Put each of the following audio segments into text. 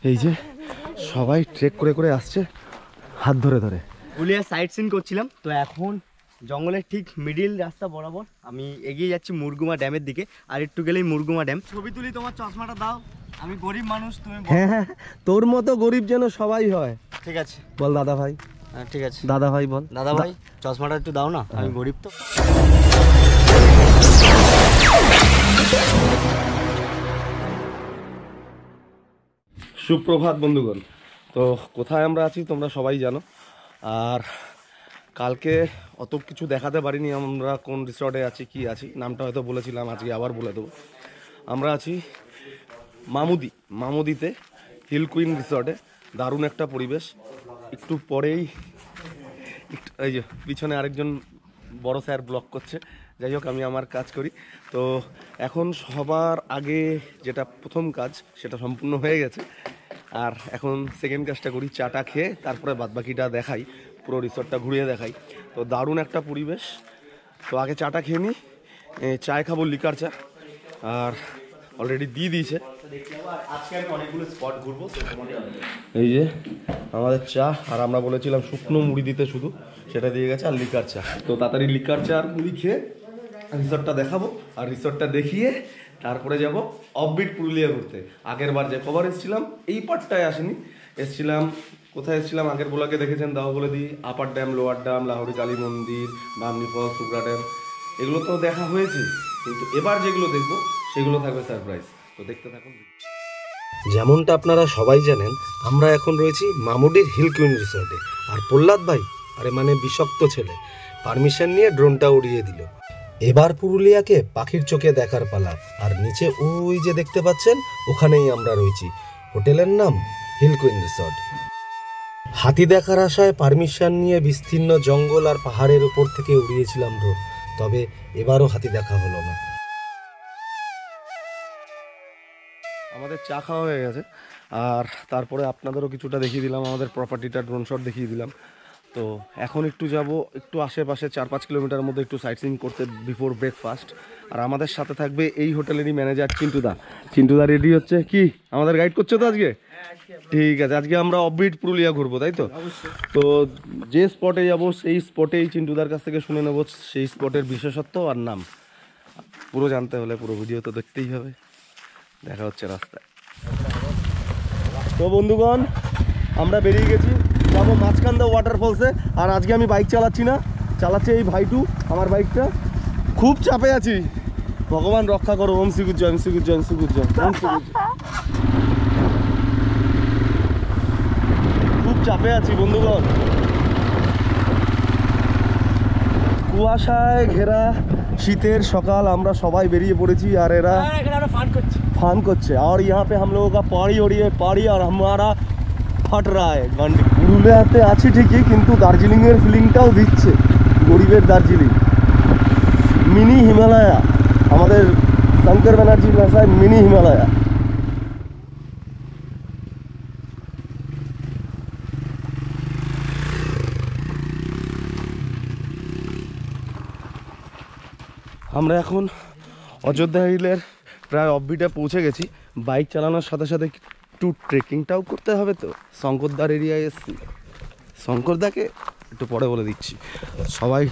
এই যে সবাই ট্রেক করে করে আসছে হাত ধরে ধরে। পুরুলিয়া সাইট সিন করছিলাম, তো এখন জঙ্গলের ঠিক মিডিল রাস্তা বরাবর আমি এগিয়ে যাচ্ছি মুরগুমা ড্যামের দিকে। আর একটু গেলেই মুরগুমা ড্যাম। ছবি তুলি, তোমার চশমাটা দাও। আমি গরিব মানুষ, তুমি হ্যাঁ হ্যাঁ, তোর মতো গরিব যেন সবাই হয়। ঠিক আছে বল দাদা ভাই। হ্যাঁ ঠিক আছে দাদা ভাই বল। দাদা ভাই চশমাটা একটু দাও না, আমি গরিব তো। সুপ্রভাত বন্ধুগণ। তো কোথায় আমরা আছি তোমরা সবাই জানো। আর কালকে অত কিছু দেখাতে পারিনি আমরা কোন রিসর্টে আছি, কি আছি, নামটা হয়তো বলেছিলাম, আজকে আবার বলে দেবো। আমরা আছি মামুদিতে হিল কুইন রিসর্টে। দারুণ একটা পরিবেশ। একটু পরেই এই যে পিছনে আরেকজন বড় স্যার ব্লক করছে। যাই হোক, আমি আমার কাজ করি। তো এখন সবার আগে যেটা প্রথম কাজ সেটা সম্পূর্ণ হয়ে গেছে, আর এখন সেকেন্ড কাজটা করি। চাটা খেয়ে তারপরে বাদবাকিটা দেখাই, পুরো রিসর্টটা ঘুরিয়ে দেখাই। তো দারুণ একটা পরিবেশ। তো আগে চাটা খেয়ে নিই। চায় খাবো লিকার চা, আর অলরেডি দিয়ে দিয়েছে। আজকে আমি অনেকগুলো স্পট ঘুরবো। এই যে আমাদের চা, আর আমরা বলেছিলাম শুকনো মুড়ি দিতে, শুধু সেটা দিয়ে গেছে, আর লিকার চা। তো তাড়াতাড়ি লিকার চা আর মুড়ি খেয়ে রিসর্টটা দেখাবো, আর রিসর্টটা দেখিয়ে তারপরে যাব অফবিট পুরুলিয়া ঘুরতে। আগের বার যে কবার এসেছিলাম এই পার্টটায় আসেনি, এসেছিলাম কোথায় এসেছিলাম আগের ব্লগে দেখেছেন, দাও বলে দিই। Upper dam, lower dam, Lahori Kali Mandir, Bamni false, টুকরা ড্যাম, এগুলো তো দেখা হয়েছে। কিন্তু এবার যেগুলো দেখবো সেগুলো থাকবে সারপ্রাইজ। তো দেখতে থাকুন। যেমনটা আপনারা সবাই জানেন, আমরা এখন রয়েছি মামুডির হিল কুইন রিসর্টে। আর প্রহ্লাদ ভাই, আরে মানে বিষাক্ত ছেলে, পারমিশন নিয়ে ড্রোনটা উড়িয়ে দিল। এবার পুরুলিয়াকে পাখির চোখে দেখার পালা। আর নিচে ওই যে দেখতে পাচ্ছেন, ওখানেই আমরা রয়েছি। হোটেলের নাম হিল কুইন রিসর্ট। হাতি দেখার আশায় পারমিশন নিয়ে বিস্তীর্ণ জঙ্গল আর পাহাড়ের উপর থেকে উড়িয়েছিলাম ড্রোন, তবে এবারও হাতি দেখা হলো না। আমাদের চা খাওয়া হয়ে গেছে, আর তারপরে আপনাদেরও কিছুটা দেখিয়ে দিলাম, আমাদের প্রপার্টিটা ড্রোন শট দেখিয়ে দিলাম। তো এখন একটু যাব একটু আশেপাশে 4-5 কিলোমিটার মধ্যে একটু সাইট সিইং করতে বিফোর ব্রেকফাস্ট। আর আমাদের সাথে থাকবে এই হোটেলেরই ম্যানেজার চিন্টুদা। চিন্টুদা রেডি হচ্ছে, কি আমাদের গাইড করছে তো আজকে? ঠিক আছে, আজকে আমরা অফবিট পুরুলিয়া ঘুরবো, তাই তো? তো যে স্পটে যাব সেই স্পটেই চিন্টুদার কাছ থেকে শুনে নেব সেই স্পটের বিশেষত্ব আর নাম। পুরো জানতে হলে পুরো ভিডিও তো দেখতেই হবে। দেখা হচ্ছে রাস্তায়। তো বন্ধুগণ, আমরা বেরিয়ে গেছি, যাবো মাঝখান্দা ওয়াটারফলসে। আর আজকে আমি বাইক চালাচ্ছি না, চালাচ্ছে এই ভাইটু আমার বাইকটা। খুব চাপে আছি, ভগবান রক্ষা করো। ওম শ্রীগুজ্জ, ওম শ্রীগুজ্জ, ওম শ্রীগুজ্জ, ওম শ্রীগুজ্জ। খুব চাপে আছি বন্ধুগণ। কুয়াশায় ঘেরা শীতের সকাল, আমরা সবাই বেরিয়ে পড়েছি, আর এরা ফান করছে। আর यहाँ पे हम लोगों का पाड़ी हो रही है, पाड़ी और हमारा ফাট রা है। পুরুলিয়াতে আছি ঠিকই, কিন্তু দার্জিলিংয়ের ফিলিংটাও দিচ্ছে, গরিবের দার্জিলিং, মিনি হিমালয়া। আমাদের শঙ্কর ব্যানার্জির ভাষায় মিনি হিমালয়া। আমরা এখন অযোধ্যা হিলের প্রায় অফবিটে পৌঁছে গেছি। বাইক চালানোর সাথে সাথে একটু ট্রেকিংটাও করতে হবে, তো শঙ্করদার এরিয়ায় এসছি। শঙ্করদাকে একটু পরে বলে দিচ্ছি। সবাই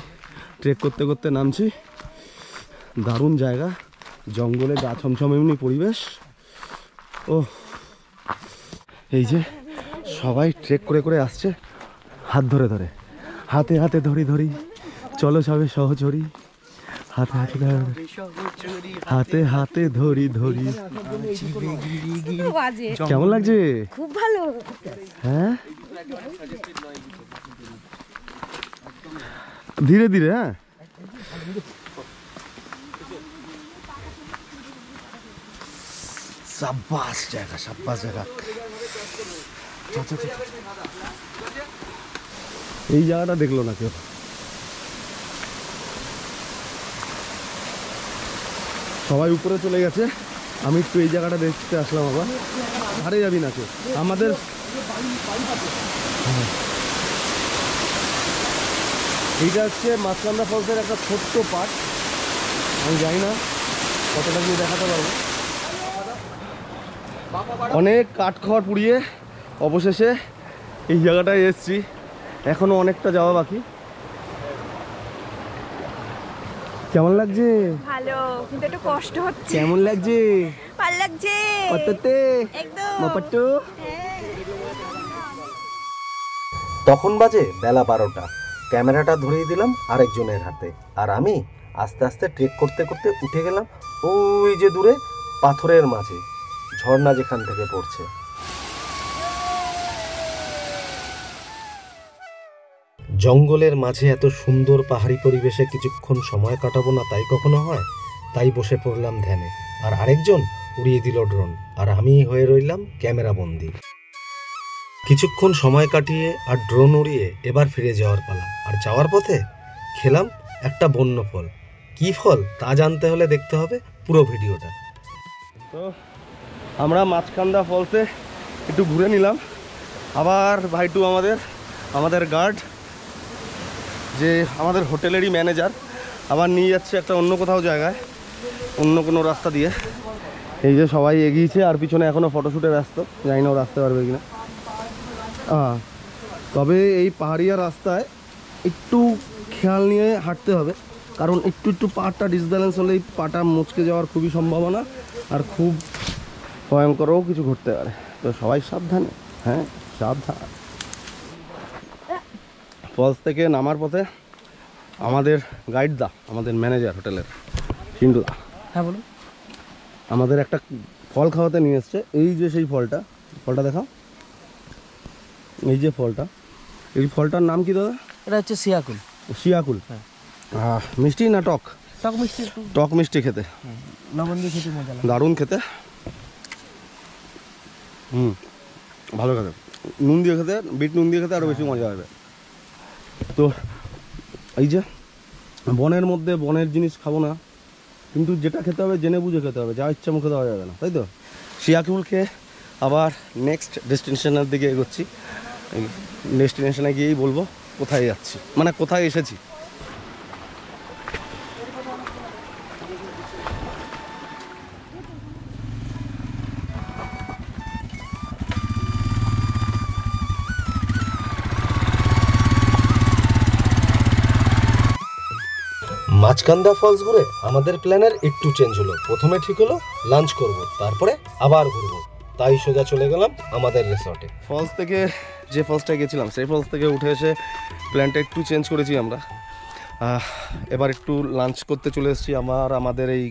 ট্রেক করতে করতে নামছি। দারুণ জায়গা, জঙ্গলে গা ছমছম এমনি পরিবেশ। ও এই যে সবাই ট্রেক করে করে আসছে হাত ধরে ধরে, হাতে হাতে ধরি ধরি, চলো সবে সহচরি, হাতে হাতে হাতে হাতে ধরি ধরি। কেমন লাগছে? খুব ভালো। হ্যাঁ, ধীরে ধীরে। হ্যাঁ, সাব্বাস জায়গা, সাব্বাস জায়গা। এই জায়গাটা দেখলো না কেউ। সবাই উপরে চলে গেছে, আমি একটু এই জায়গাটা দেখতে আসলাম। আবার আরে যাবি না কেউ আমাদের। এইটা হচ্ছে মাছকান্দা ফলসের একটা ছোট্ট পার্ট। আমি জানি না কতটা গিয়ে দেখাতে পারবো। অনেক কাঠখড় পুড়িয়ে অবশেষে এই জায়গাটায় এসেছি। এখনো অনেকটা যাওয়া বাকি। কেমন লাগছে? ভালো, কিন্তু একটু কষ্ট হচ্ছে। কেমন লাগছে? ভালো লাগছে কততে? একদম। মাপাট্টু? হ্যাঁ। তখন বাজে বেলা 12টা। ক্যামেরাটা ধরিয়ে দিলাম আরেকজনের হাতে, আর আমি আস্তে আস্তে ট্রেক করতে করতে উঠে গেলাম ওই যে দূরে পাথরের মাঝে ঝর্ণা যেখান থেকে পড়ছে। জঙ্গলের মাঝে এত সুন্দর পাহাড়ি পরিবেশে কিছুক্ষণ সময় কাটাবো না তাই কখনো হয়? তাই বসে পড়লাম ধ্যানে, আর আরেকজন উড়িয়ে দিল ড্রোন, আর আমি হয়ে রইলাম ক্যামেরা বন্দি। কিছুক্ষণ সময় কাটিয়ে আর ড্রোন উড়িয়ে এবার ফিরে যাওয়ার পালা। আর যাওয়ার পথে খেলাম একটা বন্য ফল। কি ফল তা জানতে হলে দেখতে হবে পুরো ভিডিওটা। তো আমরা মাছকান্দা ফলসে একটু ঘুরে নিলাম। আবার ভাইটু আমাদের গার্ড, যে আমাদের হোটেলেরই ম্যানেজার, আবার নিয়ে যাচ্ছে একটা অন্য কোথাও জায়গায়, অন্য কোনো রাস্তা দিয়ে। এই যে সবাই এগিয়েছে, আর পিছনে এখনও ফটোশ্যুটে ব্যস্ত, জানি না ও আসতে পারবে কিনা। তবে এই পাহাড়িয়া রাস্তায় একটু খেয়াল নিয়ে হাঁটতে হবে, কারণ একটু পাটা ডিসব্যালেন্স হলেই পাটা মুচকে যাওয়ার খুবই সম্ভাবনা, আর খুব ভয়ঙ্করও কিছু ঘটতে পারে। তো সবাই সাবধানে, হ্যাঁ সাবধান। ফলস থেকে নামার পথে আমাদের গাইড দা, আমাদের ম্যানেজার হোটেলের চিন্টু দা, হ্যাঁ বলুন। আমাদের একটা ফল খাওয়াতে নিয়ে এসছে। এই যে সেই ফলটা দেখাও। এই যে ফলটা, এই ফলটার নাম কি দাদা? এটা হচ্ছে শিয়াকুল। শিয়াকুল। মিষ্টি না টক? টক মিষ্টি, টক মিষ্টি খেতে, লবণ দিয়ে খেতে মজা লাগে, দারুণ খেতে। ভালো খেতে, নুন দিয়ে খেতে, বিট নুন দিয়ে খেতে আরও বেশি মজা হবে। তো এই যে বনের মধ্যে বনের জিনিস খাবো না, কিন্তু যেটা খেতে হবে জেনে বুঝে খেতে হবে, যা ইচ্ছা মুখে দেওয়া যাবে না, তাই তো? শিয়াকুল খেয়ে আবার নেক্সট ডেস্টিনেশনের দিকে এগোচ্ছি। এই ডেস্টিনেশনে গিয়েই বলবো কোথায় যাচ্ছি, মানে কোথায় এসেছি। মাছকান্দা ফলস ঘুরে আমাদের প্ল্যানের একটু চেঞ্জ হলো। প্রথমে ঠিক হলো লাঞ্চ করব, তারপরে আবার ঘুরবো। তাই সোজা চলে গেলাম আমাদের রিসর্টে। ফলস থেকে, যে ফলসটায় গেছিলাম সেই ফলস থেকে উঠে এসে প্ল্যানটা একটু চেঞ্জ করেছি আমরা। এবার একটু লাঞ্চ করতে চলে এসেছি আমাদের এই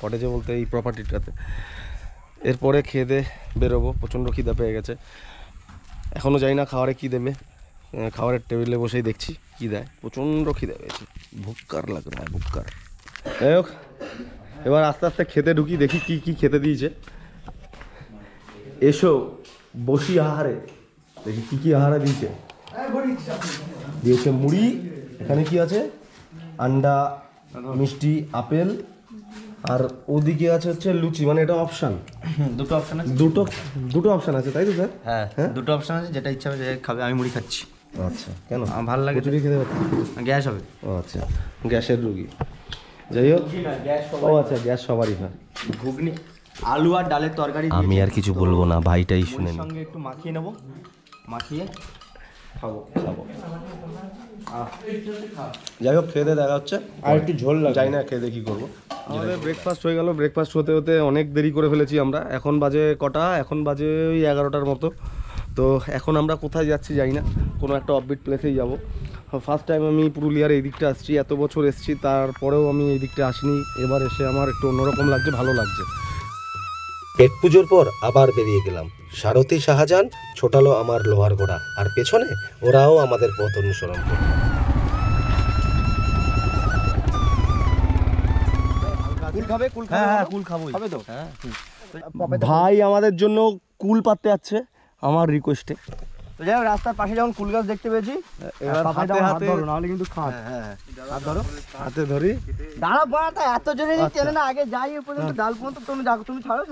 কটেজে বলতে এই প্রপার্টিটাতে। এরপরে খেয়ে দিয়ে বেরোবো, প্রচণ্ড খিদে পেয়ে গেছে। এখনও জানি না খাবারে কী দেবে, খাবারের টেবিলে বসেই দেখছি কী দেয়। প্রচণ্ড খিদে পেয়েছে, ভুক্কার লাগে না, ভুক্কার। যাই হোক, এবার আস্তে আস্তে খেতে ঢুকি, দেখি কি কি খেতে দিয়েছে। এসো বসি আহারে, দেখি কি কি আহারে দিয়েছে মুড়ি, এখানে কি আছে, আন্ডা, মিষ্টি, আপেল, আর ওদিকে আছে হচ্ছে লুচি, মানে এটা অপশান। দুটো অপশন আছে, দুটো অপশান আছে, তাই তো স্যার? হ্যাঁ দুটো অপশন আছে, যেটা ইচ্ছা হবে খাবে। আমি মুড়ি খাচ্ছি। আচ্ছা, কেন? আমার ভালো লাগে, কচুরি খেতে পারছি, গ্যাস হবে। ও আচ্ছা, গ্যাসের রুগী। যাই হোক, ও আচ্ছা, গ্যাস সবারই হয়। ঘুগনি, আলু আর ডালের তরকারি। আমি আর কিছু বলবো না, ভাইটাই শুনে মুড়ির সঙ্গে একটু মাখিয়ে নেবো, মাখিয়ে খাবো। যাই হোক, খেয়ে দিয়ে দেখা হচ্ছে। আর একটু ঝোল লাগে, যাই না খেয়ে দিয়ে কী করবো। আমাদের ব্রেকফাস্ট হয়ে গেল। ব্রেকফাস্ট হতে হতে অনেক দেরি করে ফেলেছি আমরা। এখন বাজে কটা? এখন বাজে ওই 11টার মতো। তো এখন আমরা কোথায় যাচ্ছি জানি না, কোনো একটা অফবিট প্লেসেই যাব। ফার্স্ট টাইম আমি পুরুলিয়ার এই দিকটা আসছি, এত বছর এসেছি তারপরেও আমি এই দিকটা আসিনি। এবার এসে আমার একটু অন্যরকম লাগছে, ভালো লাগছে। পেট পুজোর পর আবার বেরিয়ে গেলাম। সারথি শাহজাহান ছোটালো আমার লোহার ঘোড়া, আর পেছনে ওরাও আমাদের পথ অনুসরণ করে। কুল খাবে? কুল খাবে? হ্যাঁ কুল খাবোই। খাবে তো? হ্যাঁ। ভাই আমাদের জন্য কুল পাততে যাচ্ছে আমার রিকোয়েস্টে। তো যাই হোক, রাস্তার পাশে যখন কুল গাছ দেখতে পেয়েছি, এবার হাতে হাতে ধরো, নাহলে কিন্তু খাট। হাত ধরো, হাতে ধরি। দাঁড়া বাড়াটা এত জোরে চেনে না, আগে যাই এ পর্যন্ত, ডাল পর্যন্ত তুমি যাও, তুমি ছাড়ো।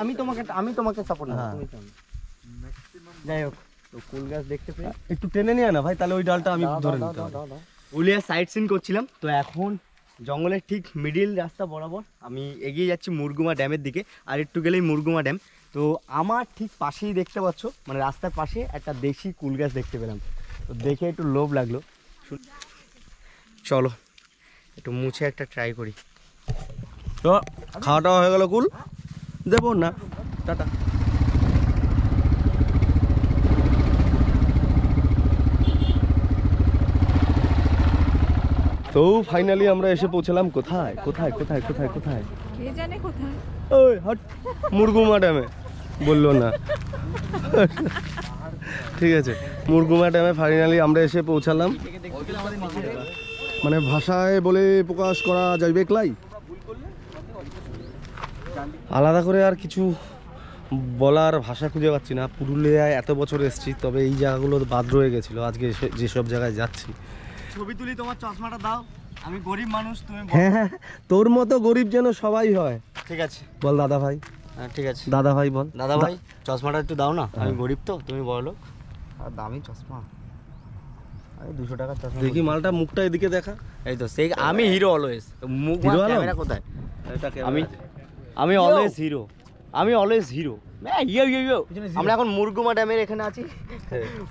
আমি তোমাকে সাপোর্ট করব, তুমি ছাড়ো। যাই হোক, তো কুল গাছ দেখতে পেয়ে একটু টেনে নিয়ে না ভাই, তাহলে ওই ডালটা আমি ধরে নিতে পারবো। পুরুলিয়া সাইট সিন করছিলাম, তো এখন জঙ্গলের ঠিক মিডিল রাস্তা বরাবর আমি এগিয়ে যাচ্ছি মুরগুমা ড্যামের দিকে। আর একটু গেলেই মুরগুমা ড্যাম। তো আমার ঠিক পাশেই দেখতে পাচ্ছ, মানে রাস্তার পাশে একটা দেশি কুল গাছ দেখতে পেলাম। তো দেখে একটু লোভ লাগলো। চলো একটু মুছে একটা ট্রাই করি। তো খাওয়া টাওয়া হয়ে গেল, কুল দেবো না, টাটা। তো ফাইনালি আমরা এসে পৌঁছলাম কোথায় কোথায় কোথায় কোথায় কোথায় কে জানে কোথায়। ওই হট, মুরগুমা ড্যামে। বললো না। ঠিক আছে, মুরগুমা ড্যামে ফাইনালি আমরা এসে পৌঁছালাম। মানে ভাষায় বলে প্রকাশ করা যাবে একলাই, আলাদা করে আর কিছু বলার ভাষা খুঁজে পাচ্ছি না। পুরুলিয়ায় এত বছর এসেছি, তবে এই জায়গাগুলো বাদ রয়ে গেছিলো। আজকে যেসব জায়গায় যাচ্ছি, ছবি তুলি, তোমার চশমাটা দাও। আমি গরিব মানুষ, তুমি বলো। হ্যাঁ হ্যাঁ, তোর মতো গরিব যেন সবাই হয়। ঠিক আছে, বল দাদা ভাই। হ্যাঁ ঠিক আছে দাদা ভাই বল। দাদা ভাই, চশমাটা একটু দাও না। আমি গরিব তো, তুমি বলো। আর দামি চশমা, আমি 200 টাকার চশমা। দেখি মালটা, মুখটা এদিকে দেখা। এই তো সেই, আমি হিরো অলওয়েজ। মুখ হিরো আলম? ক্যামেরা কোথায়? আমি অলওয়েজ হিরো, আমি অলওয়েজ হিরো। আমরা এখন মুরগুমা ড্যামের এখানে আছি।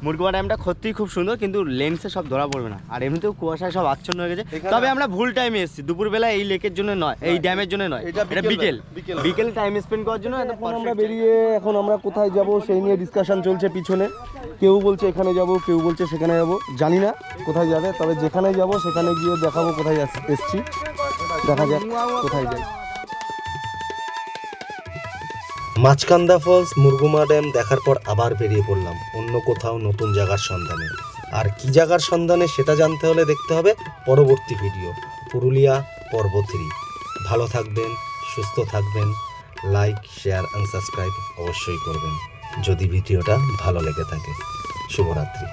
মুরগুমা ড্যামটা সত্যিই খুব সুন্দর, কিন্তু লেন্সে সব ধরা পড়বে না। আর এমনিতেও কুয়াশায় সব আচ্ছন্ন হয়ে গেছে। তবে আমরা ভুল টাইমে এসেছি, দুপুরবেলা এই লেকের জন্য নয়, এই ড্যামের জন্য নয়। এটা এটা বিকেল বিকেল টাইম স্পেন্ড করার জন্য। এখন আমরা বেরিয়ে, এখন আমরা কোথায় যাব সেই নিয়ে ডিসকাশন চলছে পিছনে। কেউ বলছে এখানে যাব, কেউ বলছে সেখানে যাব, জানি না কোথায় যাবে। তবে যেখানে যাব সেখানে গিয়ে দেখাবো কোথায় এসছি। দেখা যাক কোথায় যাই। মাছকান্দা ফলস, মুরগুমা ড্যাম দেখার পর আবার বেরিয়ে পড়লাম অন্য কোথাও নতুন জায়গার সন্ধানে। আর কি জায়গার সন্ধানে সেটা জানতে হলে দেখতে হবে পরবর্তী ভিডিও, পুরুলিয়া পর্ব 3। ভালো থাকবেন, সুস্থ থাকবেন, লাইক, শেয়ার অ্যান্ড সাবস্ক্রাইব অবশ্যই করবেন যদি ভিডিওটা ভালো লেগে থাকে। শুভরাত্রি।